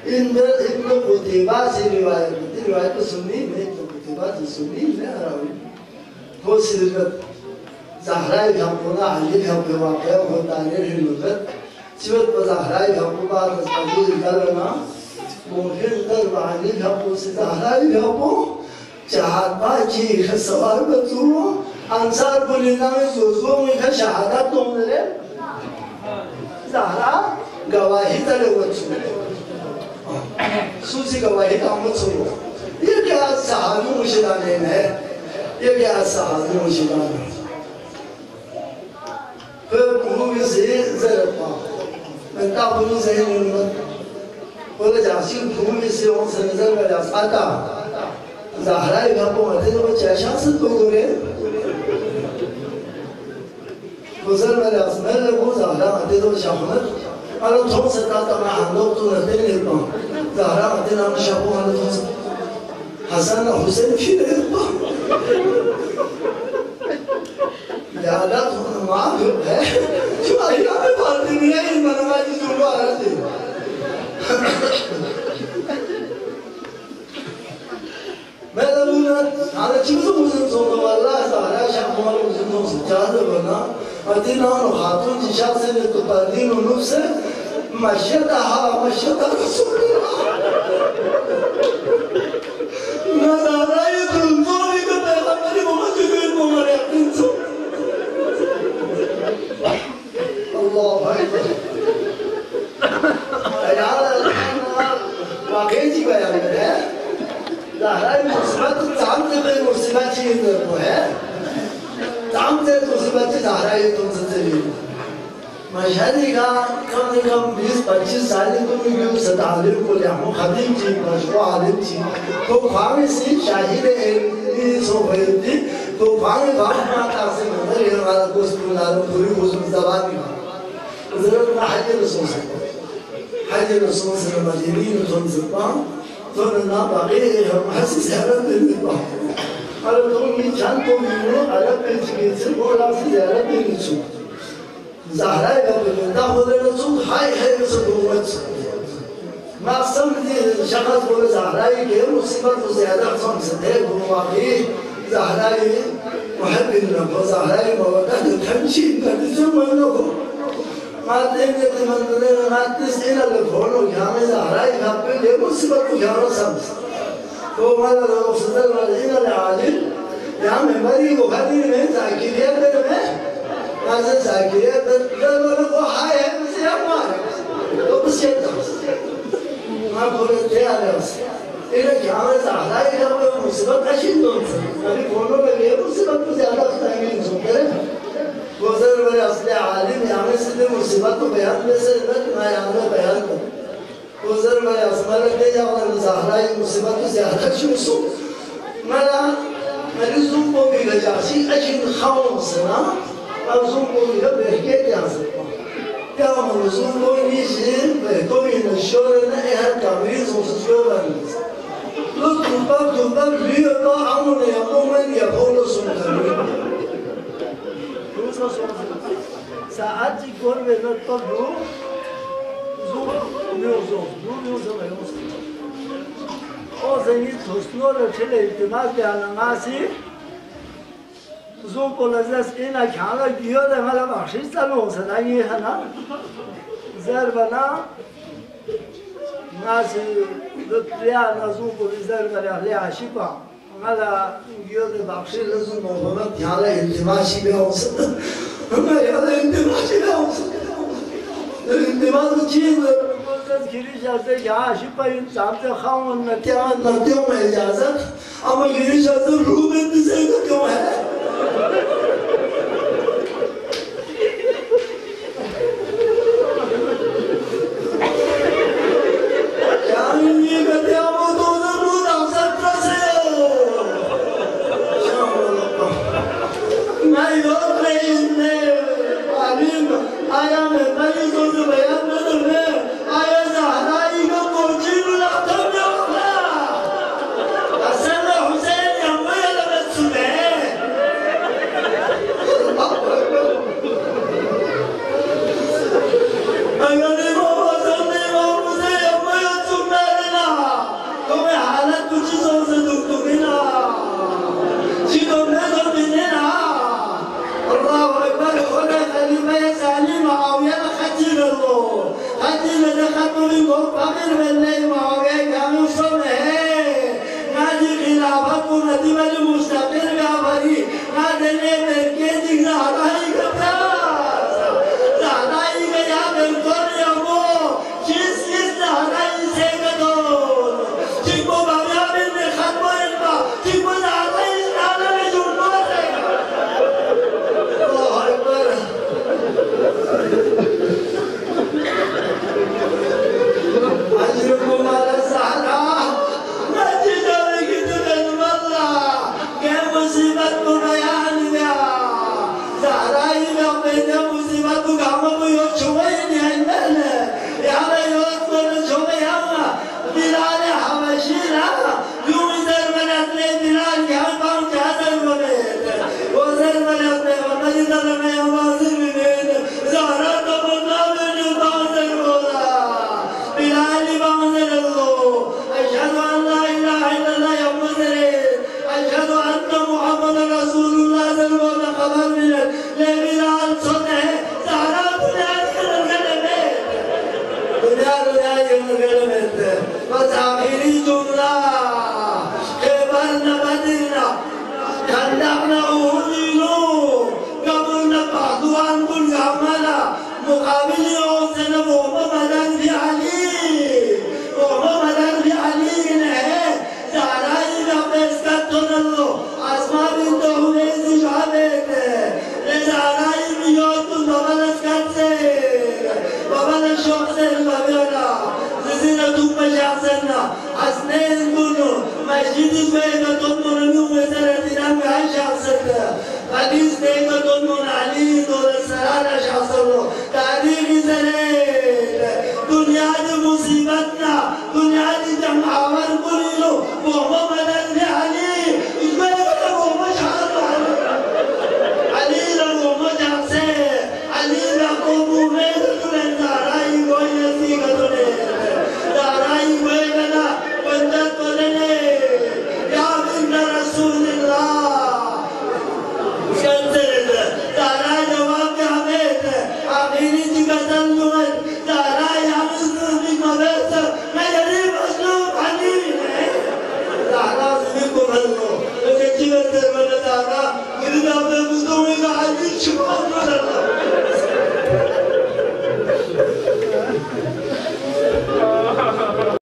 इन कुतैबा से रिवायत सुनी मैं तो कुतैबा से सुनी मैं आरावी हो सिरत ज़हरा हमकोना अली हमको वाक़या होता है हिलुगत सिवत पर ज़हरा हमको बात अजीज करना मुहिर दर वाली हमको से ज़हरा हमको चाहत बाजी सवार बतूरो अंसार बुलिना में जोजो में का शहादत तुमने ज़हरा गवाही तले वचू सूची गवाही काम वचू ये क्या सहाबी मुशिदाने है ये क्या सहाबी मुशिदाने फिर बुलूग से ज़रफ़ा मैं ताबुलू से निम्न बोले जासी बुलूग से उन संजर में जाता ज़हरा इधर को मध्य तो चैशा से तो करे गुज़र में जासमें लोगों ज़हरा मध्य तो शामत अरे थोड़ा सा ताता मैं हम तो नज़र नहीं पाऊँ ज़हरा मध्य नाम शाबू वाले थोड़ा सा हसन हुसैन फिर ज़्यादा माँ है क्यों आया मैं बात नहीं है इन मनवाजी जुड़वा रहा थी मैं तो बोला आने चिपस मुझे सोना वाला सारा शाम वाला मुझे तो सच्चाई बना अदिना और हाथों जिशा से ने तो पादीन उन्हों से मशहदा रसूल ना दादा ये दुल्हन को पैगंबरी मोहम्मद के मोहम्मद यकीन सो अल्लाह भाई यार वाकई जी बयान है ज़हरा मुसीबत जाम से कोई मुसीबत चीज़ तो है जाम से मुसीबत ज़हरा ये तुमसे चली मशहदी का कम से कम 20-25 साल को भी यूँ सदालिम को ले हम खदीम जी मशहूर आलिम जी तो ख्वामे से शाहिद एली सोफेती तो ख्वामे बाप माता से मंदिर ये हमारा कुछ बुलाने पूरी कुछ ज़बान में ज़रूर ना हज रसूल से मदीनी में तुम ज़बान तो ना बाकी हम हंसी ज़्यादा देने पाओ अरे तुम ये जान तो मिलो अरब में चिकित्सा को लास्ट ज़्यादा देने चुप ज़हरा का बेटा बोले ना चुप हाय है ऐसे घूमत मैं समझे शख्स बोले ज़हरा ये के मुसीबत तो ज़्यादा समझते हैं घूमागी ज़हरा ये महबूब ना हो ज़हरा ये मौका तो ठंडी करती जो मनो को माते ने तो मंदिर में माते से ना लोगों यहाँ में ज़हरा ये आप पे ये मुसीबत को यहाँ समझ तो हमारा लोग सदर वाले ना लाजिल यहाँ में मरी को खाली में जाकिरिया कर में आज जाकिरिया कर लोगों को हाय है मुझे आप मारे तो बस ये तो माँ बोले तैयार है उसे इन्हें क्या में ज़हरा ये जब मुसीबत अशील तो अभी फोटो लगे मुसीबत को ज़्यादा बताएंगे नहीं सुनते गुज़र वाले असले आलिम यहाँ में सीधे मुसीबत को बयान में से ना मैं यहाँ में बयान करूँ गुज़र वाले असमाने के या वाले ज़हरा ये मुसीबत को ज़्यादा क्यों सो मेरा मेरी ज़ूम को भी लजासी अजीब खाओं से ना अब ज़ूम को भी लग के क्या सकता क्या मैं ज़ूम को नहीं ज़िर तो भी नशोर ने हर कामरीज़ उसे जो बनी लो तुम्हारा लिए तो आमने आमों या बोलो सुन करूँ साथ ही कोर में तो दो ज़ूम है उस और ज़मीन थोस्नो रचले इत्तेमाद के आनासी ज़ूम को लज़्ज़त इन अखाना गियो दे हमारा बख्शिश चालू हो सकता है है ना ज़र बना नासी दुत्रिया नज़ूम को ज़र बना ले आशिपा हमारा गियो दे बख्शिश लज़ूम मोहम्मद यहाँ ले इल्तिमाशी भी हो सकता हमें यहाँ ले इल्तिमाशी भी हो सकता इल्तिमास चीज़ गिरी जाते यहाँ आशिपा इन सामने खाऊं नत्यों में इजाज़त अब गिरी जाते रूह में किसे का क्यों है ने खत्म भी को फकीर बनने मांगे कानून सब है ना जी खिलाफत को नदी वाली मुस्तकिल का भरी ना देने में के दिखा रही करता ज़्यादा ही गया बिल्कुल यमो चीज़ ज़्यादा ही से करो चिको बाबा भी ने खत्म इतना चिको ज़्यादा ही ज़्यादा में जुड़ना है और पर अजरको माला सारा नजीजा में कितने मल्ला क्या मुसीबत को बयान दिया सारा ही में अपने मुसीबत को काम को यो छुए नहीं है मैंने यार यो तो न छुए यामा बिलाल हबशीरा यूं इधर मैंने अपने बिलाल यहाँ पाँव चादर बने वो इधर मैंने अपने वतन इधर में आवाज़ भी देने ज़ारा तो बंदा मैंने बांधर बोला बिलाल बांधर लो अशहदु अन ला इलाहा इल्लल्लाह या मुज़रिद अशहदु अन्ना मुहम्मद रसूलुल्लाह सल्लल्लाहु अलैहि वसल्लम खबर मिले ले बिलाल सुने ज़ारा दुनिया के में बस आखिरी जुमला खैबर न बदलना खंडक न उहुदिलो कबूल न पादुआन कुल गामला मुकाबिल औसन वो मदन भी अली ने ज़ारा ही न पेशकश तो न लो आसमां भी तो हुए जिजाबे ले ज़ारा ही भी हो तुम बबलस करते बबलस शौक से बबेला जिसने तुम मजासना असनेन कुनो मस्जिद में का तुम मुनमियों में से रहतीना में आई शासक हदीस ने का तुम मुनाली तो सरारा शासक तारीख इधरे दुनिया की मुसीबत ना दुनिया की जमावर कुली लो वो मदद में